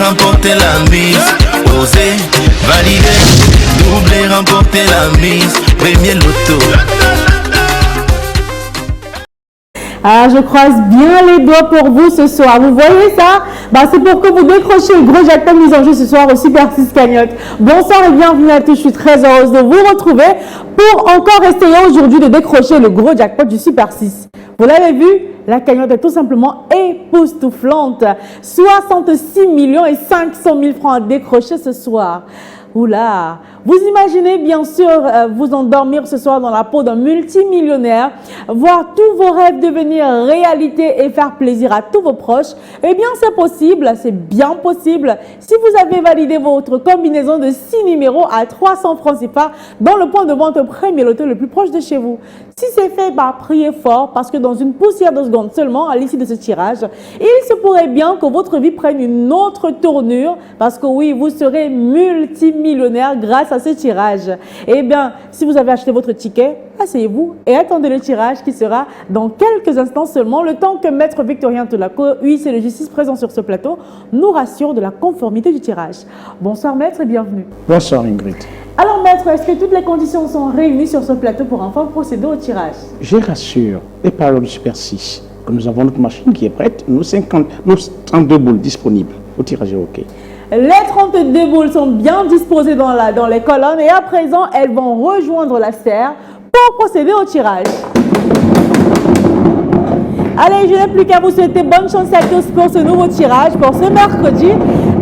remporter la mise. Osez, valider, doubler, remporter la mise. Premier loto. Ah, je croise bien les doigts pour vous ce soir. Vous voyez ça? C'est pour que vous décrochiez le gros jackpot mis en jeu ce soir au Super 6 Cagnotte. Bonsoir et bienvenue à tous. Je suis très heureuse de vous retrouver pour encore essayer aujourd'hui de décrocher le gros jackpot du Super 6. Vous l'avez vu? La cagnotte est tout simplement époustouflante. 66 millions et 500 000 francs à décrocher ce soir. Oula! Vous imaginez bien sûr vous endormir ce soir dans la peau d'un multimillionnaire, voir tous vos rêves devenir réalité et faire plaisir à tous vos proches? Eh bien c'est possible, c'est bien possible. Si vous avez validé votre combinaison de 6 numéros à 300 francs CFA dans le point de vente Premier Loto le plus proche de chez vous. Si c'est fait, priez fort parce que dans une poussière de secondes seulement à l'issue de ce tirage, il se pourrait bien que votre vie prenne une autre tournure parce que oui, vous serez multimillionnaire grâce à ce tirage. Eh bien, si vous avez acheté votre ticket, asseyez-vous et attendez le tirage qui sera dans quelques instants seulement, le temps que Maître Victorien Tolaco, huissier de justice présent sur ce plateau, nous rassure de la conformité du tirage. Bonsoir Maître et bienvenue. Bonsoir Ingrid. Alors Maître, est-ce que toutes les conditions sont réunies sur ce plateau pour enfin procéder au tirage? Je rassure les paroles du Super 6 que nous avons notre machine qui est prête, nos 32 boules disponibles au tirage OK. Les 32 boules sont bien disposées dans les colonnes et à présent, elles vont rejoindre la serre pour procéder au tirage. Allez, je n'ai plus qu'à vous souhaiter bonne chance à tous pour ce nouveau tirage, pour ce mercredi,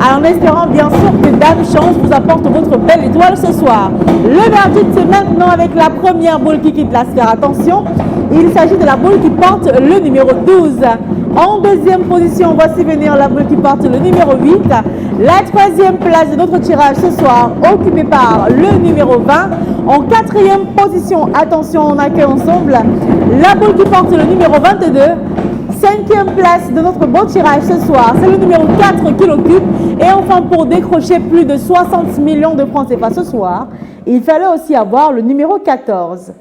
en espérant bien sûr que Dame Chance vous apporte votre belle étoile ce soir. Le verdict, c'est maintenant avec la première boule qui quitte la sphère. Attention, il s'agit de la boule qui porte le numéro 12. En deuxième position, voici venir la boule qui porte le numéro 8. La troisième place de notre tirage ce soir, occupée par le numéro 20. En quatrième position, attention, on accueille ensemble la boule qui porte le numéro 22. Cinquième place de notre beau tirage ce soir, c'est le numéro 4 qui l'occupe. Et enfin, pour décrocher plus de 60 millions de francs CFA ce soir, il fallait aussi avoir le numéro 14.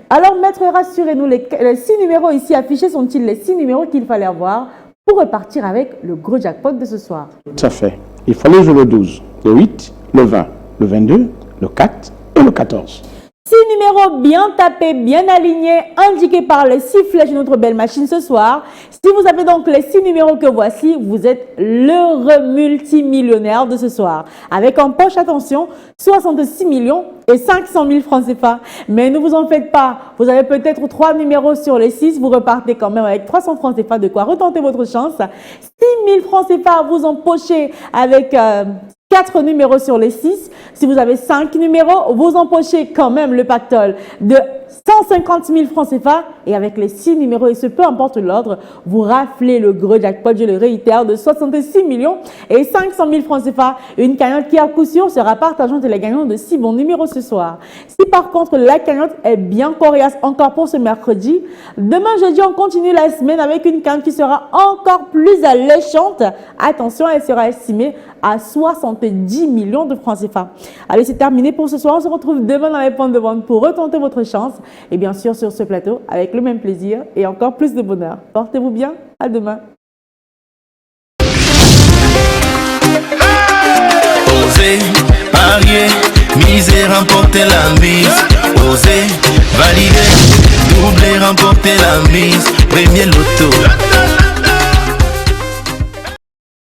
Alors, Maître, rassurez-nous, les 6 numéros ici affichés sont-ils les 6 numéros qu'il fallait avoir pour repartir avec le gros jackpot de ce soir? Tout à fait. Il fallait jouer le 12, le 8, le 20, le 22, le 4 et le 14. 6 numéros bien tapés, bien alignés, indiqués par les 6 flèches de notre belle machine ce soir. Si vous avez donc les 6 numéros que voici, vous êtes l'heureux multimillionnaire de ce soir. Avec en poche, attention, 66 millions et 500 000 francs CFA. Mais ne vous en faites pas, vous avez peut-être 3 numéros sur les 6, vous repartez quand même avec 300 francs CFA, de quoi retenter votre chance. 6 000 francs CFA à vous empocher avec 4 numéros sur les 6. Si vous avez 5 numéros, vous empochez quand même le pactole de 150 000 francs CFA. Et avec les 6 numéros, et ce peu importe l'ordre, vous raflez le gros jackpot, je le réitère, de 66 millions et 500 000 francs CFA. Une cagnotte qui, à coup sûr, sera partageante et les gagnants de 6 bons numéros ce soir. Si par contre, la cagnotte est bien coriace encore pour ce mercredi, demain jeudi, on continue la semaine avec une cagnotte qui sera encore plus alléchante. Attention, elle sera estimée à 70 millions de francs CFA. Allez, c'est terminé pour ce soir. On se retrouve demain dans les points de vente pour retenter votre chance. Et bien sûr, sur ce plateau, avec le même plaisir et encore plus de bonheur. Portez-vous bien. À demain. Osez, parier, miser, remporter la mise. Osez, valider, doubler, remporter la mise. Premier loto.